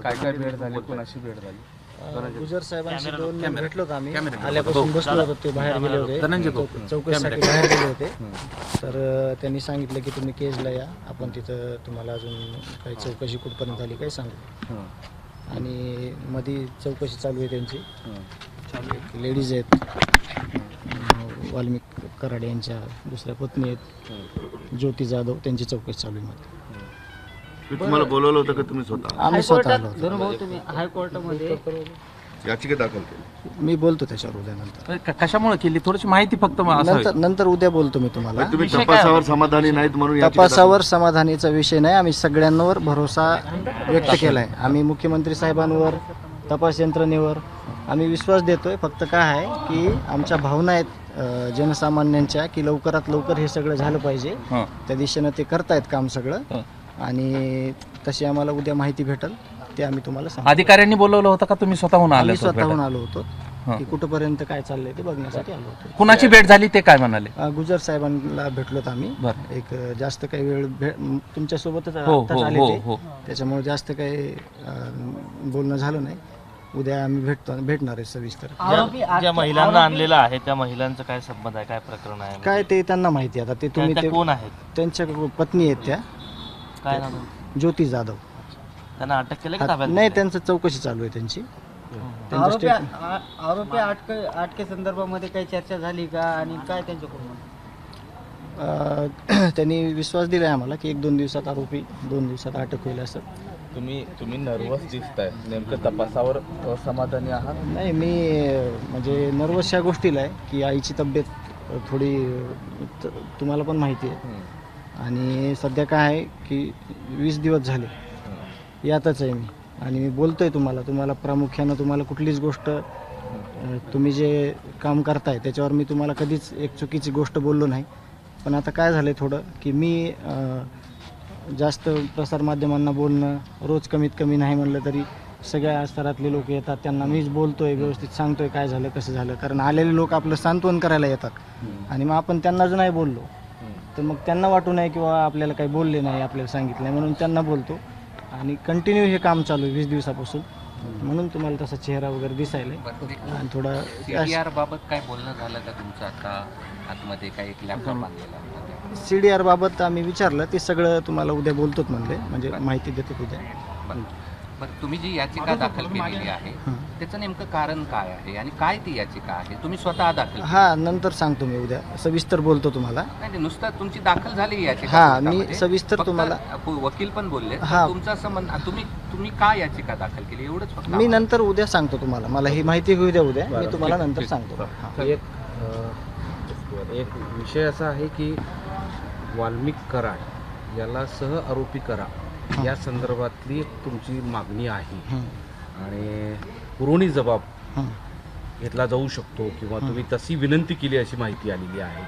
काय काय भेट झाली, कोणाशी भेट झाली? गुजर साहेबांशी 2 भेटलो होतो आम्ही. आल्यापासून बसलो होतो, ते बाहेर गेले होते, चौकशीसाठी बाहेर गेले होते. तर त्यांनी सांगितलं की तुम्ही केजला या, आपण तिथं तुम्हाला अजून काही चौकशी कुठपर्यंत झाली काही सांगू. आणि मध्ये चौकशी चालू आहे त्यांची. लेडीज आहेत, वाल्मिक कराड यांच्या दुसऱ्या पत्नी आहेत ज्योती जाधव, त्यांची चौकशी चालू आहे. मध्ये तुम्हाला बोलवलं होतं का तुम्ही स्वतः? आम्ही स्वतः आलो होतो. भाऊ तुम्ही हायकोर्टामध्ये याचिका दाखल केली. मी बोलतो त्याच्यावर उद्या नंतर. कशामुळे केली थोडीशी माहिती फक्त असावी. नंतर उद्या बोलतो मी तुम्हाला. तुम्ही तपासावर समाधानी नाहीत म्हणून याचिका तपासावर समाधानीचा विषय नाही. आम्ही सगळ्यांवर भरोसा व्यक्त केलाय. आम्ही मुख्यमंत्री साहेबांवर, तपास यंत्रणेवर आम्ही विश्वास देतोय. फक्त काय आहे की आमच्या भावना आहेत जनसामान्यांच्या की लवकरात लवकर हे सगळं झालं पाहिजे. त्या दिशेनं ते करतायत काम सगळं. आणि तशी आम्हाला उद्या माहिती भेटेल, ते आम्ही तुम्हाला सांगू. अधिकाऱ्यांनी बोलवलं होतं का तुम्ही स्वतःहून आले? आम्ही स्वतःहून आलो होतो की कुठपर्यंत काय चाललंय ते बघण्यासाठी आलो होतो. कुणाची भेट झाली ते काय म्हणाले? गुजर साहेबांना भेटलोत आम्ही. एक जास्त काही वेळ तुमच्यासोबतच हो, आत्ताच आले ते. हो. त्याच्यामुळे जास्त काही बोलणं झालं नाही. उद्या आम्ही भेटणार आहे सविस्तर. ज्या महिलांना आणलेलं आहे त्या महिलांचं काय संबंध आहे, काय प्रकरण आहे? काय ते त्यांना माहिती आहे. आता ते तुम्ही त्या ते कोण आहेत? त्यांच्या पत्नी आहेत त्या काय नाव? ज्योती जाधव. त्यांना अटक केलं का ताब्यात नाही, घेतलंय? त्यांचं चौकशी चालू आहे त्यांची. आरोपी अटके संदर्भामध्ये काही चर्चा झाली का आणि काय त्यांच्याकडून? त्यांनी विश्वास दिलाय आम्हाला की 1-2 दिवसात आरोपी 2 दिवसात अटक होईल असं. तुम्ही नर्वस दिसताय, नेमकं तपासावर समाधानी आहात? नाही, मी म्हणजे नर्वस ह्या गोष्टीला आहे की आईची तब्येत थोडी तुम्हाला पण माहिती आहे. आणि सध्या काय आहे की 20 दिवस झाले यातच आहे मी. आणि मी बोलतोय तुम्हाला प्रामुख्यानं तुम्हाला कुठलीच गोष्ट तुम्ही जे काम करताय त्याच्यावर मी तुम्हाला कधीच एक चुकीची गोष्ट बोललो नाही. पण आता काय झालं थोडं की मी जास्त प्रसारमाध्यमांना बोलणं रोज कमीत कमी नाही म्हणलं तरी सगळ्या स्तरातले लोक येतात, त्यांना मीच बोलतोय, व्यवस्थित सांगतोय काय झालं कसं झालं. कारण आलेले लोक आपलं सांत्वन करायला येतात आणि मग आपण त्यांना जर नाही बोललो तर मग त्यांना वाटू नये किंवा आपल्याला काही बोलले नाही, आपल्याला सांगितलं नाही, म्हणून त्यांना बोलतो. आणि कंटिन्यू हे काम चालू आहे 20 दिवसापासून, म्हणून तुम्हाला तसा चेहरा वगैरे दिसायला. आणि थोडा CDR बाबत काय बोलणं झालं का तुमचं? आता आतमध्ये काही एक लॅपटॉप आणलेला CDR बाबत आम्ही विचारलं, ते सगळं तुम्हाला उद्या बोलतोच म्हणले, म्हणजे माहिती देतो उद्या. बरं, तुम्ही जी याचिका दाखल केलेली आहे त्याचं नेमकं कारण काय आहे आणि काय ती याचिका आहे? तुम्ही स्वतः दाखल केली? हा, नंतर सांगतो मी उद्या, सविस्तर बोलतो तुम्हाला. नाही, नुसतं तुमची दाखल झाली याचिका. हा, मी सविस्तर तुम्हाला. वकील पण बोलले. हा, तुमचा संबंध, तुम्ही काय याचिका दाखल केली एवढंच फक्त मी नंतर उद्या सांगतो तुम्हाला. मला ही माहिती होऊ द्या उद्या, मी तुम्हाला नंतर सांगतो. एक विषय असा आहे की वाल्मिक कराड याला सह आरोपी करा या संदर्भातली एक तुमची मागणी आहे आणि पुरवणी जबाब घेतला जाऊ शकतो किंवा तुम्ही तशी विनंती केली अशी माहिती आलेली आहे.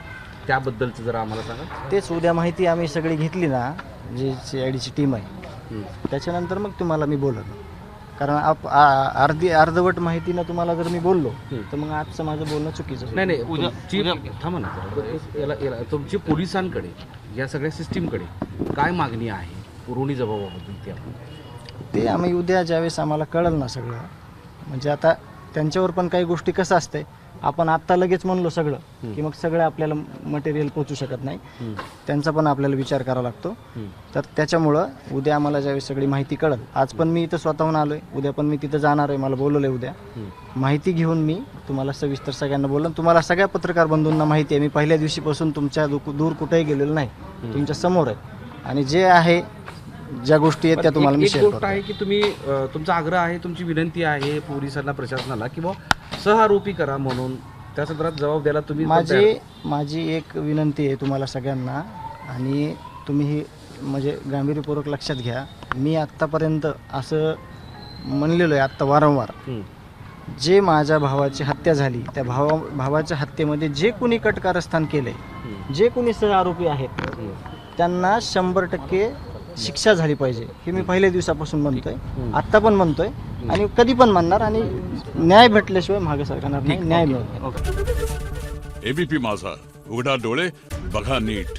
त्याबद्दलचं जरा आम्हाला सांगा. तेच उद्या माहिती आम्ही सगळी घेतली ना, जी CIDची टीम आहे, त्याच्यानंतर मग तुम्हाला मी बोललो. कारण अर्धवट माहितीनं तुम्हाला जर मी बोललो तर मग आजचं माझं बोलणं चुकीचं. नाही, थांबा ना. याला तुमची पोलिसांकडे या सगळ्या सिस्टीमकडे काय मागणी आहे पुरवणी जबाबाबद्दल? ते आम्ही उद्या ज्यावेळेस आम्हाला कळलं ना सगळं, म्हणजे आता त्यांच्यावर पण काही गोष्टी कसं असतंय, आपण आत्ता लगेच म्हणलो सगळं की मग सगळं आपल्याला मटेरियल पोचू शकत नाही, त्यांचा पण आपल्याला विचार करावा लागतो. तर त्याच्यामुळं उद्या आम्हाला ज्यावेळेस सगळी माहिती कळेल, आज पण मी इथं स्वतःहून आलोय, उद्या पण मी तिथं जाणार आहे, मला बोलवलंय उद्या. माहिती घेऊन मी तुम्हाला सविस्तर सगळ्यांना बोललो. तुम्हाला सगळ्या पत्रकार बंधूंना माहिती आहे, मी पहिल्या दिवशीपासून तुमच्या दूर कुठेही गेलेलो नाही, तुमच्या समोर आहे. आणि जे आहे, ज्या गोष्टी आहेत त्या तुम्हाला मी शेअर करतो. आहे की तुम्ही तुमचा आग्रह आहे, तुमची विनंती आहे पोलिसांना, प्रशासनाला किंवा सहआरोपी करा म्हणून त्या संदर्भात जबाब द्यायला तुम्ही. माझी एक विनंती आहे तुम्हाला सगळ्यांना, आणि तुम्ही ही म्हणजे गांभीर्यपूर्वक लक्षात घ्या. मी आत्तापर्यंत असं म्हणलेलो आहे आत्ता वारंवार, जे माझ्या भावाची हत्या झाली त्या भावाच्या हत्येमध्ये जे कुणी कटकारस्थान केलंय, जे कुणी सहआरोपी आहेत त्यांना 100% शिक्षा झाली पाहिजे, हे मी पहिल्या दिवसापासून म्हणतोय, आत्ता पण म्हणतोय आणि कधी पण म्हणणार. आणि न्याय भेटल्याशिवाय मागे सरकार नाही, न्याय मिळतो. ABP माझा, उघडा डोळे बघा नीट.